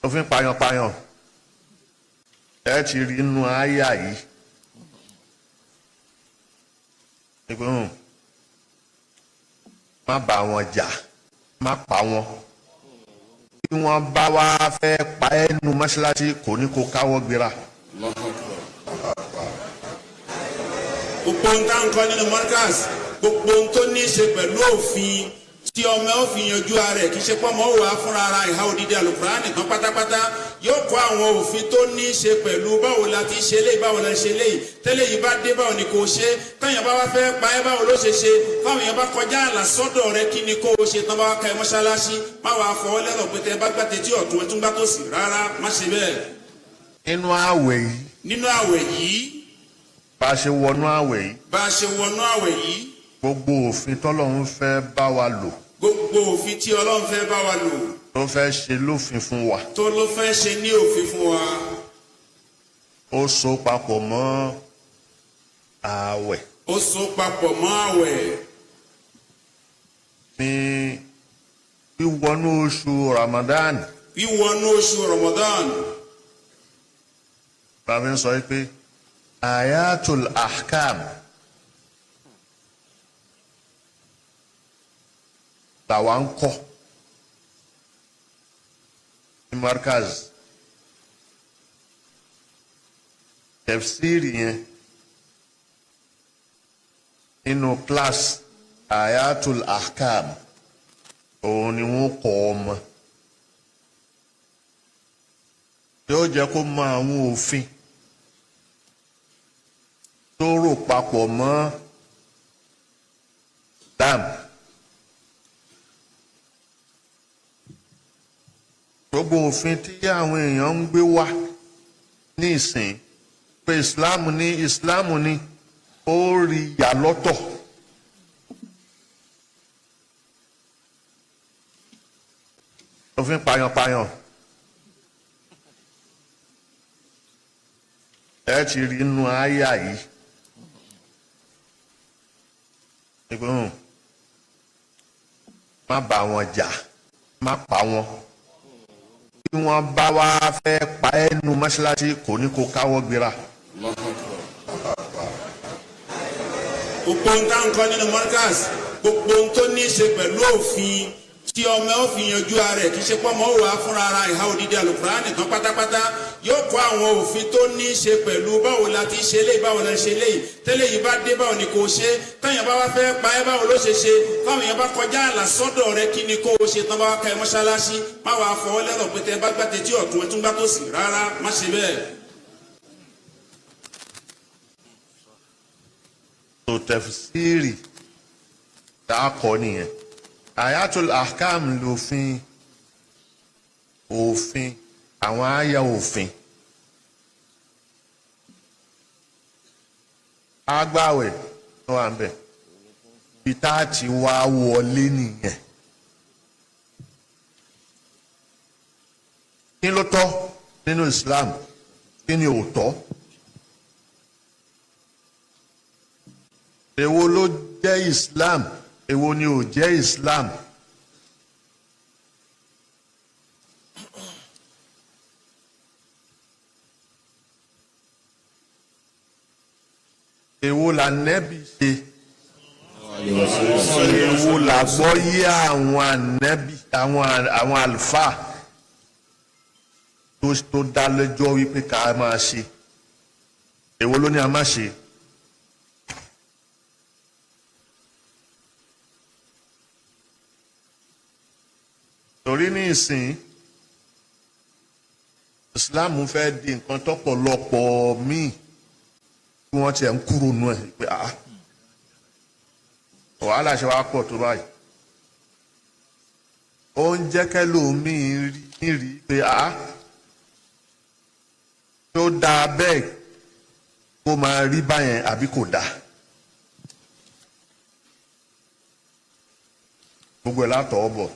Ofin Pààyàn Pààyàn ẹ ti rí inú àyà yìí ìgbóhùn má bá wọn jà má pa wọn bí wọ́n bá wá fẹ́ pa ẹnu mọ́ṣáláṣí kò ní kó káwọ́ gbéra. Gbogbo ń tán kọ́ nínú Markaz gbogbo ń tó ní í ṣe pẹ̀lú òfin tí ọmọ òfin yanjú ara ẹ̀ kì í ṣe pọ́ mọ́ wà fúnra ara ìhà òdìdí Al-Qur'an nìkan pátápátá yóò kọ́ àwọn òfin tó ní í ṣe pẹ̀lú báwo la ti ṣe léyìí báwo la ṣe léyìí tẹ́lẹ̀ yìí bá dé báwo ni kò ṣe táyà bá wá fẹ́ pa ẹ́ báwo ló ṣe ṣe táwọn èèyàn bá kọjá àlà sọ́dọ̀ rẹ kí ni kó o ṣe tán bá wá ka ẹ mọ́ṣáláṣí má wàá fọwọ́ lẹ́rọ̀ pé tẹ bá gbàtẹ́ tí ọ̀tún ẹ tún gbà tó sì rárá má ṣe bẹ́ẹ̀. Nínú àwẹ̀ yìí. Nínú àwẹ̀ yìí. Bá a ṣe wọnú àwẹ̀ yìí. Bá a ṣe wọnú àwẹ̀ yìí. Gbogbo òfin tọ́lọ́run fẹ́ bá wa lò. Gbogbo òfin tí Ọlọ́run fẹ́ bá wa lò. Tó fẹ́ ṣe lófin fún wa. Tó ló fẹ́ ṣe ní òfin fún wa. Ó so papọ̀ mọ́ ààwẹ̀. Ó so papọ̀ mọ́ àwẹ̀. Ní wíwọnú oṣù Ramadan. Wíwọnú oṣù Ramadan. Bàbá ń sọ pé Ayatul Ahkam làwa ń kọ́ ní Markaz tafsiri yẹn nínú class Ayatul Ahkam òun ni wọ́n kọ́ ọmọ yóò jẹ́ kó mọ àwọn òfin tó rò papọ̀ mọ́ dam gbogbo òfin tí àwọn èèyàn ń gbé wá ní ìsìn pé ìsìláàmù ní ó rí yà lọ́tọ̀ òfin Pààyàn Pààyàn ẹ ti rí inú àyà yìí ìgbóhùn má bá wọn jà má pa wọn bí wọ́n bá wá fẹ́ pa ẹnu mọ́ṣáláṣí kò ní kó káwọ́ gbéra. Gbogbo ń tán kọ́ nínú Markaz gbogbo ń tó ní í ṣe pẹ̀lú òfin tí ọmọ òfin yanjú ara ẹ̀ kì í ṣe pọ́ mọ́ wà fúnra ara ìhà òdìdí Al-Qur'an nìkan pátápátá yóò kọ́ àwọn òfin tó ní í ṣe pẹ̀lú báwo la ti ṣe léyìí báwo la ṣe léyìí tẹ́lẹ̀ yìí bá dé báwo ni kò ṣe táyà bá wá fẹ́ pa ẹ́ báwo ló ṣe ṣe táwọn èèyàn bá kọjá àlà sọ́dọ̀ rẹ kí ni kó o ṣe tán bá wá ka ẹ mọ́ṣáláṣí má wàá fọwọ́ lẹ́rọ̀ pé tẹ bá gbàtẹ́ tí ọ̀tún ẹ tún gbà tó sì rárá má ṣe bẹ́ẹ̀. tó tafsiri tá a kọ́ nìyẹn Ayatul Ahkam lòfin òfin àwọn àyà òfin agbáwẹ̀ tó wà ń bẹ̀ bí tá a ti wá wọlé nìyẹn kí ló tọ́ nínú Islam kí ni ò tọ́ èwo ló jẹ́ Islam èwo ni ò jẹ́ Islam èwo la nẹ́bí ṣe èwo la gbọ́ yé àwọn ànẹ́bí àwọn àlùfáà tó dá lẹ́jọ́ wípé ká máa ṣe èwo ló ní a máa ṣe. torí ní ìsìn Islam fẹ́ di nǹkan tọ́pọ̀lọpọ̀ míì tí wọ́n tiẹ̀ ń kúrò nù ẹ̀ pé wàhálà ṣe wá pọ̀ tó báyìí ó ń jẹ́ kẹ́lòmíì rí pé tó dáa bẹ́ẹ̀ kó máa rí báyẹn àbí kò dáa gbogbo ẹ̀ látọ̀ ọ́ bọ̀.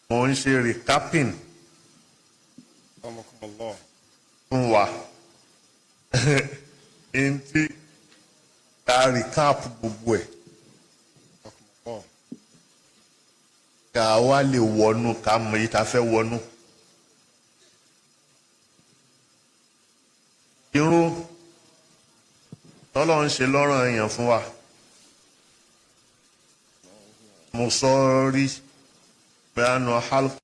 mo ń ṣe recapping fún wa ntí ká rìkáàpù gbogbo ẹ̀ ká wá lè wọnú ká mọ èyí tá a fẹ́ wọnú. irun tọ́lọ́ ń ṣe lọ́rùn èèyàn fún wa mo sọ rí bẹ́ẹ̀ nu halqa